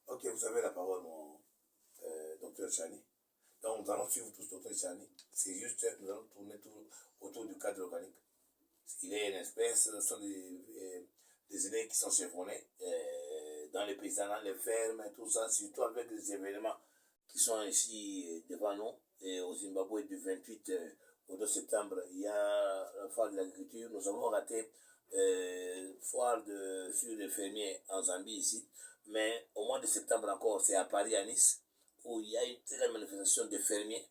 Ok, vous avez la parole, mon docteur Chani. Donc, nous allons suivre tous docteur Chani. C'est juste, nous allons tourner tout autour du cadre organique. Il est une espèce, ce sont des idées qui sont chevronnées dans les paysans, les fermes, tout ça, surtout avec les événements qui sont ici devant nous. Et au Zimbabwe, du 28 au 2 septembre, il y a la foire de l'agriculture. Nous avons raté foire sur les fermiers en Zambie ici. Mais au mois de septembre encore, c'est à Paris, à Nice, où il y a une très grande manifestation des fermiers.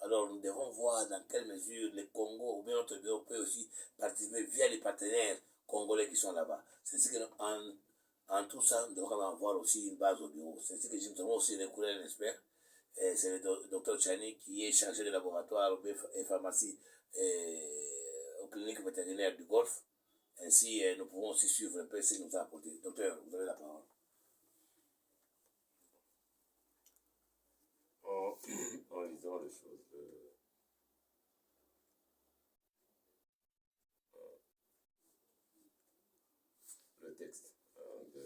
Alors nous devons voir dans quelle mesure les Congos ou bien notre bureau peut aussi participer via les partenaires congolais qui sont là-bas. C'est ce que en tout ça, nous devons avoir aussi une base au bureau. C'est ce que nous avons aussi recourir un expert. C'est le docteur Chani qui est chargé de laboratoire et pharmacie aux cliniques vétérinaires du Golfe. Ainsi, nous pouvons aussi suivre un peu ce qu'il nous a apporté. Docteur, vous avez la parole. En lisant les choses, le texte de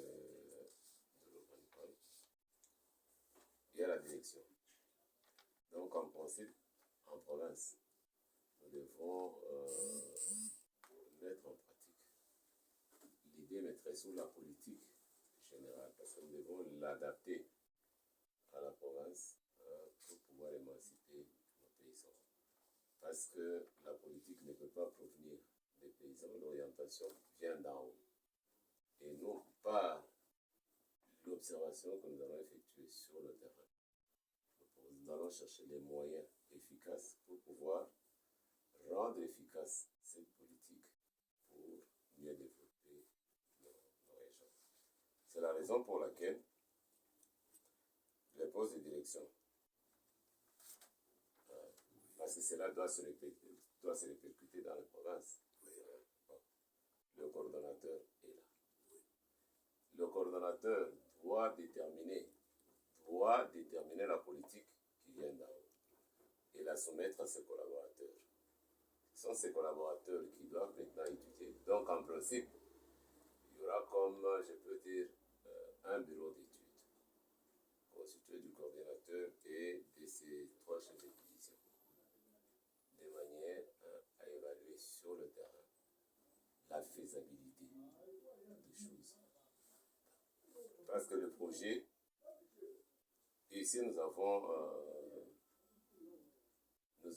l'Open, il y a la direction. Donc en principe, en province, nous devons mettre en pratique l'idée maîtresse sous la politique générale, parce que nous devons l'adapter à la province pour pouvoir émanciper nos paysans. Parce que la politique ne peut pas provenir des paysans, l'orientation vient d'en haut. Et non pas l'observation que nous allons effectuer sur le terrain. Nous allons chercher les moyens efficaces pour pouvoir rendre efficace cette politique pour mieux développer nos régions. C'est la raison pour laquelle les postes de direction, parce que cela doit se répercuter dans les provinces. Le coordonnateur est là. Le coordonnateur doit déterminer la politique qui vient d'en haut et la soumettre à ses collaborateurs. Ce sont ces collaborateurs qui doivent maintenant étudier. Donc en principe, il y aura comme, je peux dire, un bureau d'études constitué du coordinateur et de ses 3 chefs de division, de manière à évaluer sur le terrain la faisabilité des choses. Parce que le projet, ici nous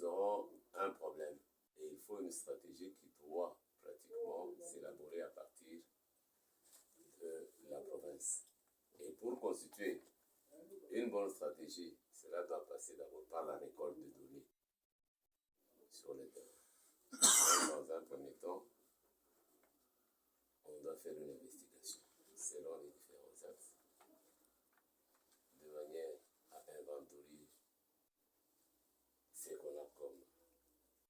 aurons un problème et il faut une stratégie qui doit pratiquement s'élaborer à partir de la province. Et pour constituer une bonne stratégie, cela doit passer d'abord par la récolte de données sur le terrain. Dans un premier temps, on doit faire une investigation selon les différents axes, de manière à inventorier ce qu'on a comme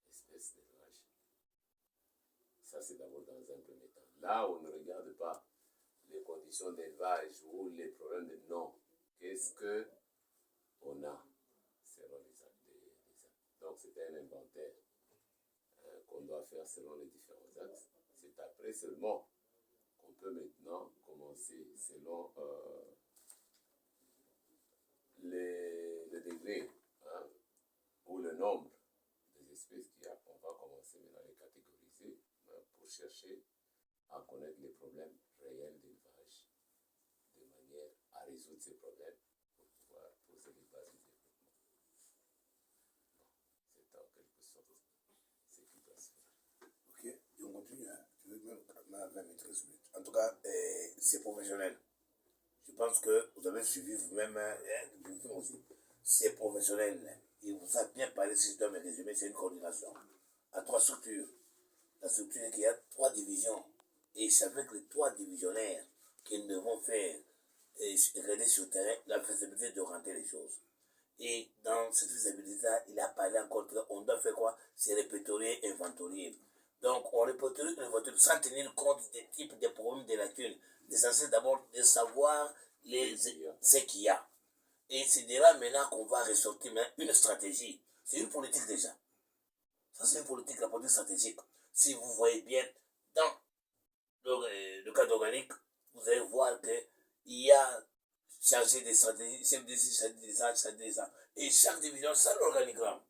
espèce d'élevage. Ça, c'est d'abord dans un premier temps. Là, on ne regarde pas les conditions d'élevage ou les problèmes de non. Qu'est-ce qu'on a selon les axes. Donc, c'est un inventaire qu'on doit faire selon les différents axes. C'est après seulement qu'on peut maintenant commencer selon le degré ou le nombre des espèces qu'il y a. On va commencer maintenant à les catégoriser pour chercher à connaître les problèmes réels d'élevage de manière à résoudre ces problèmes pour pouvoir poser les bases du développement. Bon, c'est en quelque sorte ce qui doit se faire. Ok, on continue. Hein. Je vais même 20 minutes. En tout cas, c'est professionnel. Je pense que vous avez suivi vous-même, aussi. C'est professionnel. Il vous a bien parlé, si je dois me résumer, c'est une coordination à 3 structures. La structure qui a 3 divisions. Et c'est avec les 3 divisionnaires qu'ils devront faire et regarder sur le terrain la faisabilité de rentrer les choses. Et dans cette faisabilité, il a parlé encore qu'on doit faire quoi? C'est répertorier, inventorier. Donc, on répertorie une voiture sans tenir compte des types de problèmes, des lacunes. L'essentiel d'abord de savoir ce qu'il y a. Et c'est de là maintenant qu'on va ressortir une stratégie. C'est une politique déjà. Ça, c'est une politique, la politique stratégique. Si vous voyez bien dans le cadre organique, vous allez voir qu'il y a chargé des stratégies, chef de chargé des ça. Et chaque division, ça l'organigramme.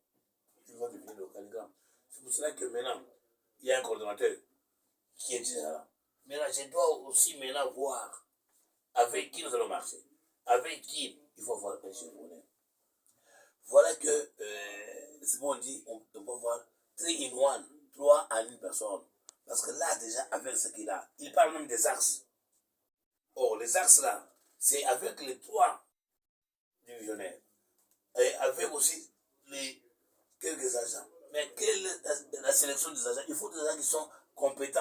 Tu vas définir l'organigramme. C'est pour cela que maintenant, il y a un coordonnateur qui est déjà là. Maintenant, je dois aussi maintenant voir avec qui nous allons marcher. Avec qui il faut voir un chevronnet. Voilà que, c'est bon, on dit, on peut voir 3 in 1, 3 en une personne. Parce que là, déjà, avec ce qu'il a, il parle même des axes. Or, les axes là, c'est avec les 3 divisionnaires. Et avec aussi les quelques agents. Mais quelle est la sélection des agents? Il faut des agents qui sont compétents.